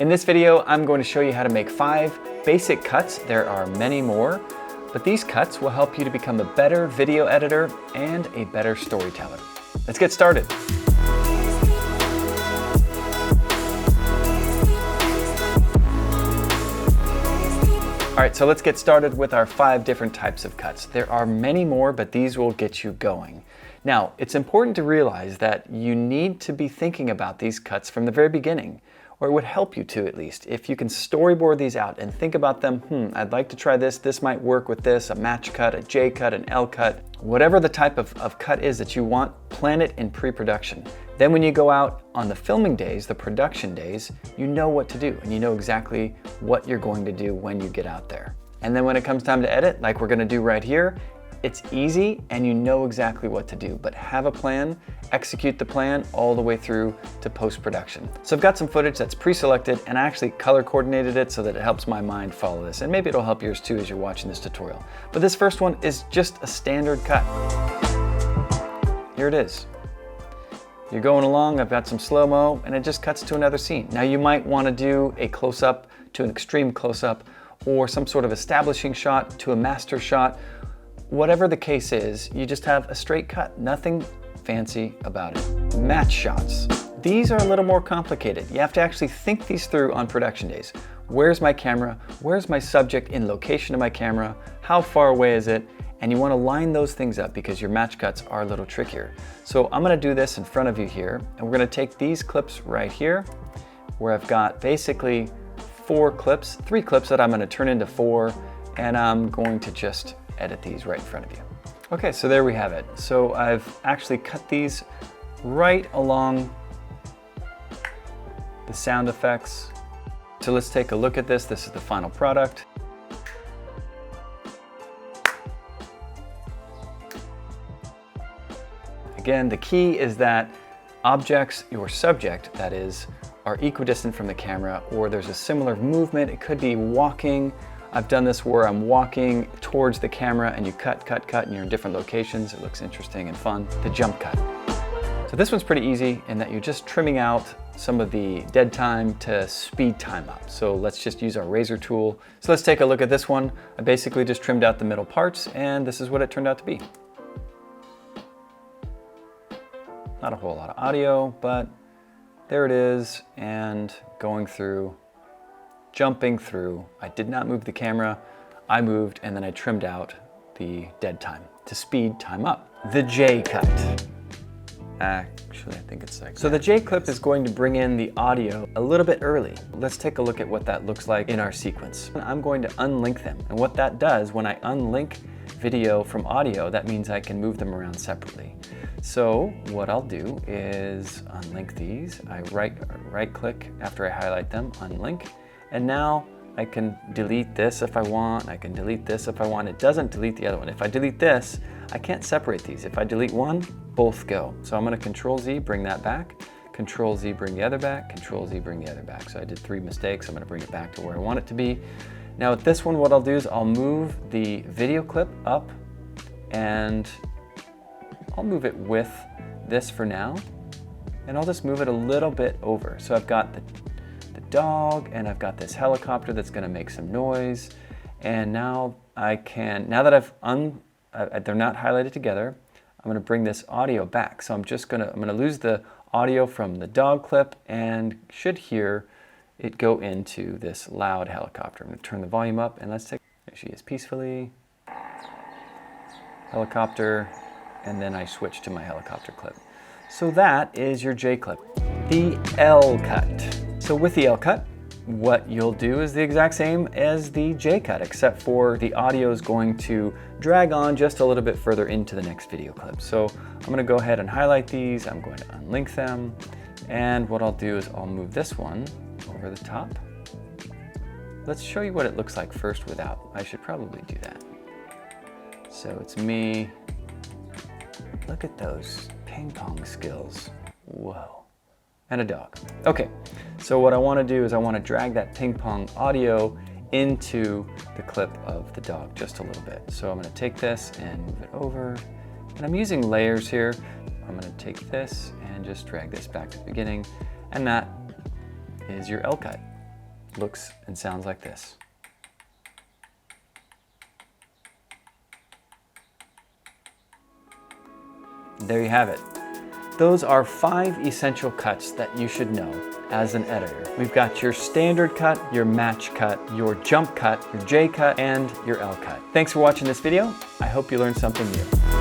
In this video, I'm going to show you how to make 5 basic cuts. There are many more, but these cuts will help you to become a better video editor and a better storyteller. Let's get started. All right, so let's get started with our 5 different types of cuts. There are many more, but these will get you going. Now, it's important to realize that you need to be thinking about these cuts from the very beginning, or it would help you to at least. If you can storyboard these out and think about them, I'd like to try this might work with this, a match cut, a J cut, an L cut, whatever the type of cut is that you want, plan it in pre-production. Then when you go out on the filming days, the production days, you know what to do and you know exactly what you're going to do when you get out there. And then when it comes time to edit, like we're gonna do right here, it's easy and you know exactly what to do, but have a plan, execute the plan all the way through to post-production. So I've got some footage that's pre-selected and I actually color coordinated it so that it helps my mind follow this. And maybe it'll help yours too as you're watching this tutorial. But this first one is just a standard cut. Here it is. You're going along, I've got some slow-mo, and it just cuts to another scene. Now you might want to do a close-up to an extreme close-up, or some sort of establishing shot to a master shot. Whatever the case is, you just have a straight cut, nothing fancy about it. Match shots. These are a little more complicated. You have to actually think these through on production days. Where's my camera? Where's my subject in location of my camera? How far away is it? And you want to line those things up because your match cuts are a little trickier. So I'm going to do this in front of you here, and we're going to take these clips right here, where I've got basically 3 clips that I'm going to turn into 4, and I'm going to just edit these right in front of you. Okay, so there we have it. So I've actually cut these right along the sound effects. So let's take a look at this. This is the final product. Again, the key is that objects, your subject that is, are equidistant from the camera, or there's a similar movement. It could be walking. I've done this where I'm walking towards the camera and you cut, and you're in different locations. It looks interesting and fun. The jump cut. So this one's pretty easy in that you're just trimming out some of the dead time to speed time up. So let's just use our razor tool. So let's take a look at this one. I basically just trimmed out the middle parts and this is what it turned out to be. Not a whole lot of audio, but there it is, and going through, jumping through. I did not move the camera, I moved, and then I trimmed out the dead time to speed time up. The J cut. Actually, I think it's like that. So the J clip is going to bring in the audio a little bit early. Let's take a look at what that looks like in our sequence. I'm going to unlink them, and what that does, when I unlink video from audio, that means I can move them around separately. So what I'll do is unlink these. I right click after I highlight them, unlink, and now I can delete this if I want, I can delete this if I want. It doesn't delete the other one. If I delete this, I can't separate these. If I delete one, both go. So I'm gonna Control Z, bring that back, Control Z, bring the other back, Control Z, bring the other back. So I did 3 mistakes. I'm gonna bring it back to where I want it to be. Now with this one, what I'll do is I'll move the video clip up, and I'll move it with this for now, and I'll just move it a little bit over. So I've got the dog, and I've got this helicopter that's gonna make some noise, and now I can, now that they're not highlighted together, I'm gonna bring this audio back. So I'm gonna lose the audio from the dog clip and should hear it go into this loud helicopter. I'm gonna turn the volume up, and let's take, there she is peacefully, helicopter, and then I switch to my helicopter clip. So that is your J clip. The L cut. So with the L cut, what you'll do is the exact same as the J cut, except for the audio is going to drag on just a little bit further into the next video clip. So I'm gonna go ahead and highlight these. I'm going to unlink them. And what I'll do is I'll move this one over the top. Let's show you what it looks like first without. I should probably do that. So it's me. Look at those ping pong skills. Whoa. And a dog. Okay, so what I want to do is I want to drag that ping pong audio into the clip of the dog just a little bit. So I'm going to take this and move it over, and I'm using layers here. I'm going to take this and just drag this back to the beginning, and that is your L cut. looks and sounds like this. There you have it. Those are 5 essential cuts that you should know as an editor. We've got your standard cut, your match cut, your jump cut, your J cut, and your L cut. Thanks for watching this video. I hope you learned something new.